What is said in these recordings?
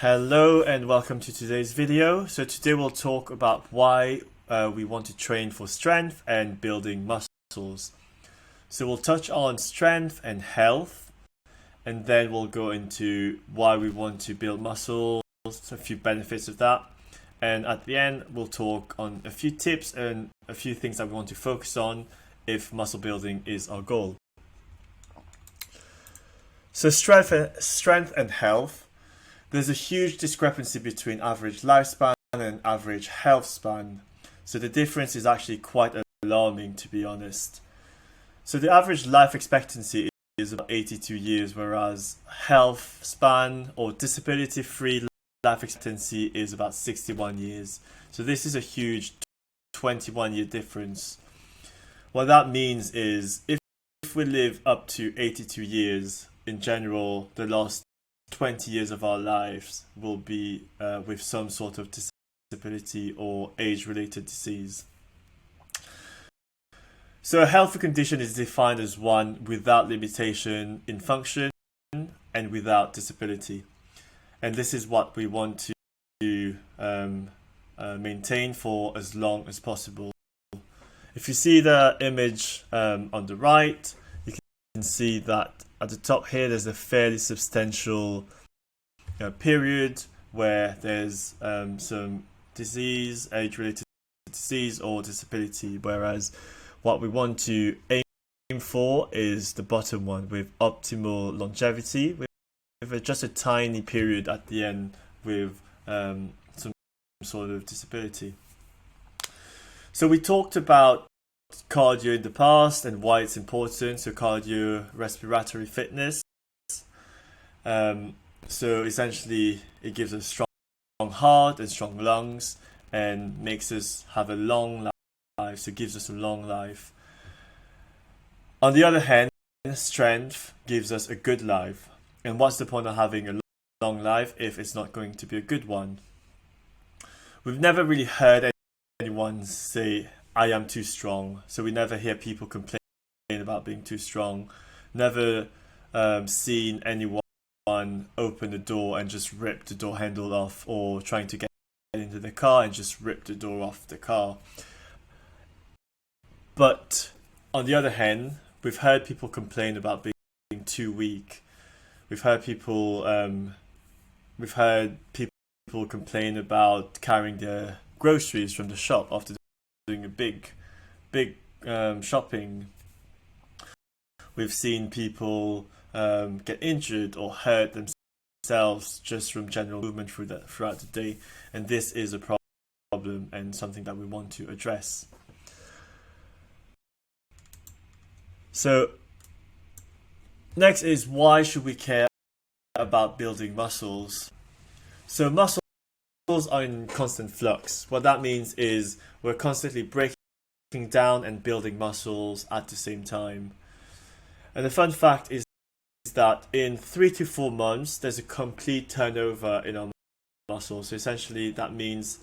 Hello and welcome to today's video. So today we'll talk about why we want to train for strength and building muscles. So we'll touch on strength and health, and then we'll go into why we want to build muscles, a few benefits of that. And at the end, we'll talk on a few tips and a few things that we want to focus on if muscle building is our goal. So strength and health. There's a huge discrepancy between average lifespan and average health span. So the difference is actually quite alarming, to be honest. So the average life expectancy is about 82 years, whereas health span or disability-free life expectancy is about 61 years. So this is a huge 21-year difference. What that means is if we live up to 82 years, in general, the last 20 years of our lives will be with some sort of disability or age-related disease. So a healthy condition is defined as one without limitation in function and without disability. And this is what we want to maintain for as long as possible. If you see the image on the right, you can see that at the top here there's a fairly substantial period where there's some disease, age-related disease or disability, whereas what we want to aim for is the bottom one with optimal longevity, with just a tiny period at the end with some sort of disability. So we talked about cardio in the past and why it's important, so cardiorespiratory fitness. So essentially it gives us strong heart and strong lungs and makes us have a long life, so it gives us a long life. On the other hand, strength gives us a good life. And what's the point of having a long life if it's not going to be a good one? We've never really heard anyone say, I am too strong. So we never hear people complain about being too strong. Never seen anyone open the door and just rip the door handle off, or trying to get into the car and just rip the door off the car. But on the other hand, we've heard people complain about being too weak. We've heard people complain about carrying their groceries from the shop after doing a big shopping. We've seen people get injured or hurt themselves just from general movement throughout the day, and this is a problem and something that we want to address. So next is, why should we care about building muscles? So muscles are in constant flux. What that means is we're constantly breaking down and building muscles at the same time. And the fun fact is that in 3 to 4 months, there's a complete turnover in our muscles. So essentially that means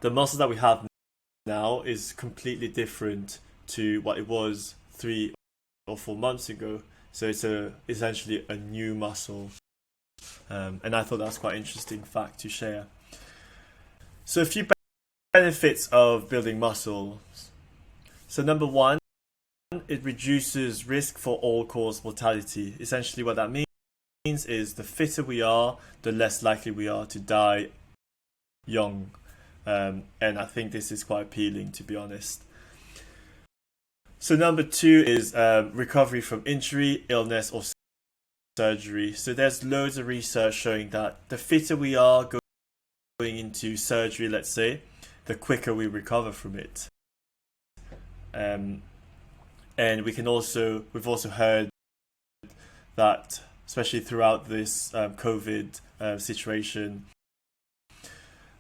the muscle that we have now is completely different to what it was 3 or 4 months ago. So it's essentially a new muscle. And I thought that's quite an interesting fact to share. So a few benefits of building muscles. So number one, it reduces risk for all-cause mortality. Essentially what that means is the fitter we are, the less likely we are to die young. And I think this is quite appealing, to be honest. So number two is recovery from injury, illness or surgery. So there's loads of research showing that the fitter we are going into surgery, let's say, the quicker we recover from it. And we've also heard that, especially throughout this COVID situation,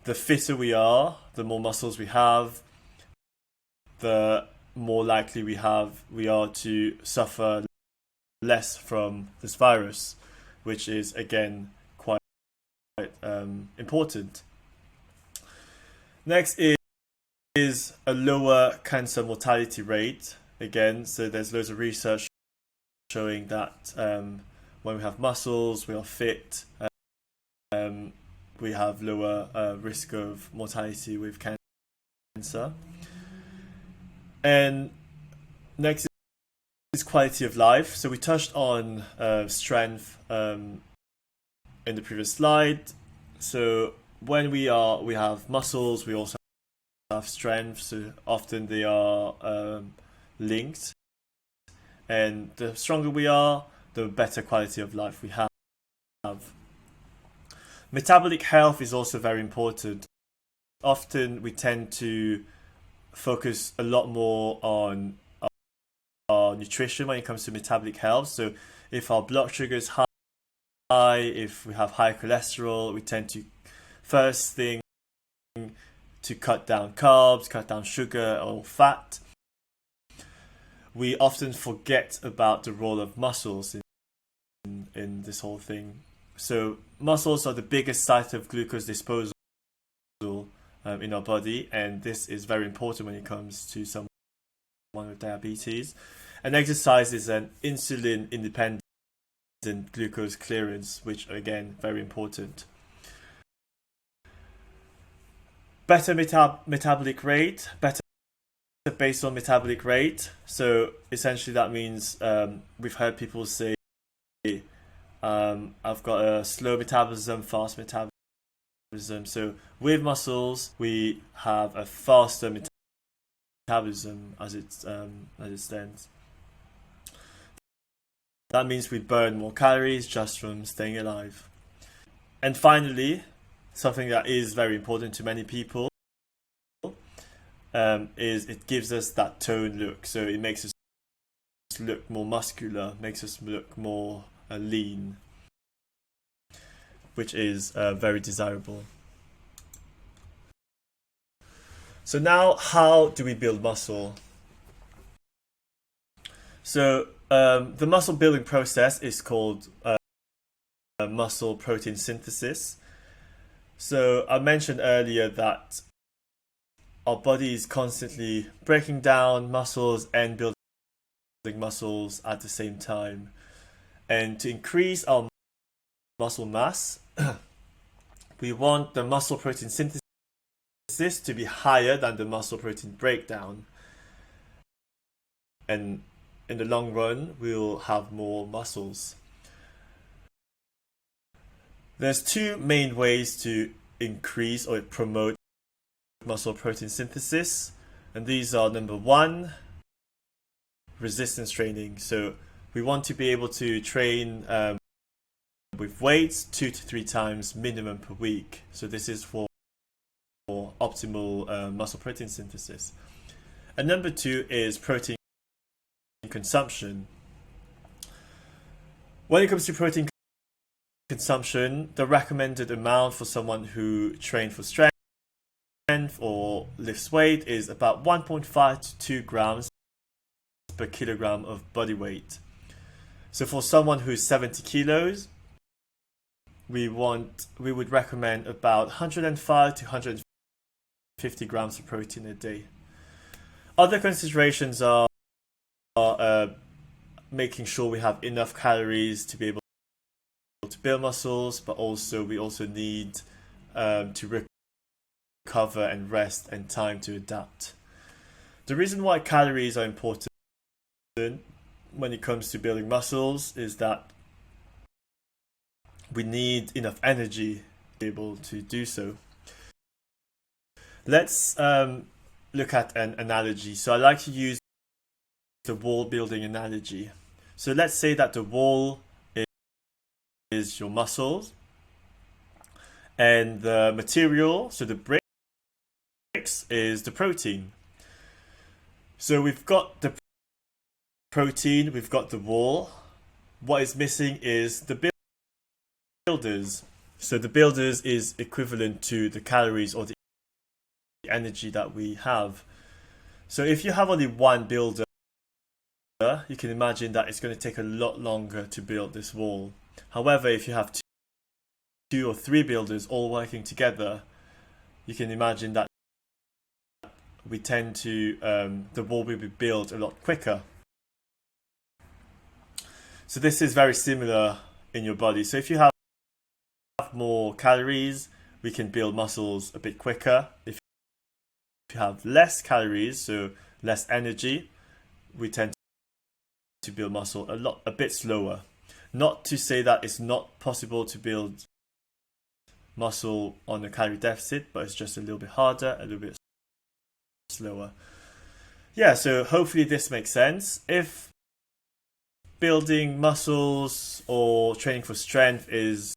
the fitter we are, the more muscles we have, the more likely we are to suffer less from this virus, which is again quite important. Next is a lower cancer mortality rate. Again, so there's loads of research showing that when we have muscles, we are fit, we have lower risk of mortality with cancer. And next is quality of life. So we touched on strength in the previous slide. So when we have muscles, we also have strength. So often they are linked. And the stronger we are, the better quality of life we have. Metabolic health is also very important. Often we tend to focus a lot more on our nutrition when it comes to metabolic health. So if our blood sugar is high, if we have high cholesterol, we tend to first thing to cut down carbs, cut down sugar or fat. We often forget about the role of muscles in this whole thing. So muscles are the biggest site of glucose disposal in our body, and this is very important when it comes to someone with diabetes. And exercise is an insulin independent glucose clearance, which again very important. Better metabolic rate, better basal metabolic rate. So essentially that means we've heard people say I've got a slow metabolism, fast metabolism. So with muscles, we have a faster metabolism as it stands. That means we burn more calories just from staying alive. And finally, something that is very important to many people is it gives us that toned look. So it makes us look more muscular, makes us look more lean, which is very desirable. So now, how do we build muscle? So the muscle building process is called muscle protein synthesis. So I mentioned earlier that our body is constantly breaking down muscles and building muscles at the same time. And to increase our muscle mass, we want the muscle protein synthesis to be higher than the muscle protein breakdown. And in the long run, we'll have more muscles. There's two main ways to increase or promote muscle protein synthesis. And these are, number one, resistance training. So we want to be able to train with weights 2 to 3 times minimum per week. So this is for optimal muscle protein synthesis. And number two is protein consumption. When it comes to protein consumption, the recommended amount for someone who trains for strength or lifts weight is about 1.5 to 2 grams per kilogram of body weight. So for someone who's 70 kilos, we would recommend about 105 to 150 grams of protein a day. Other considerations are making sure we have enough calories to be able to build muscles, but also we also need to recover and rest and time to adapt. The reason why calories are important when it comes to building muscles is that we need enough energy to be able to do so. Let's look at an analogy. So I like to use the wall building analogy. So let's say that the wall is your muscles, and the material, so the bricks, is the protein. So we've got the protein, we've got the wall. What is missing is the builders. So the builders is equivalent to the calories or the energy that we have. So if you have only one builder, you can imagine that it's going to take a lot longer to build this wall. However, if you have two or three builders all working together, you can imagine that we tend to the wall will be built a lot quicker. So this is very similar in your body. So if you have more calories, we can build muscles a bit quicker. If you have less calories, so less energy, we tend to build muscle a bit slower. Not to say that it's not possible to build muscle on a calorie deficit, but it's just a little bit harder, a little bit slower. Yeah, so hopefully this makes sense. If building muscles or training for strength is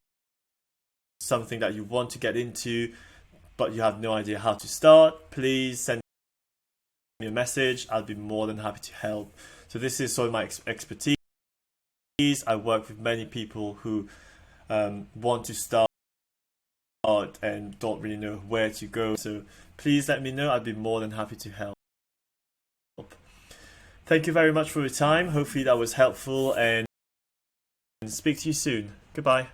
something that you want to get into, but you have no idea how to start, please send me a message. I'll be more than happy to help. So this is sort of my expertise. I work with many people who want to start and don't really know where to go. So please let me know. I'd be more than happy to help. Thank you very much for your time. Hopefully that was helpful, and speak to you soon. Goodbye.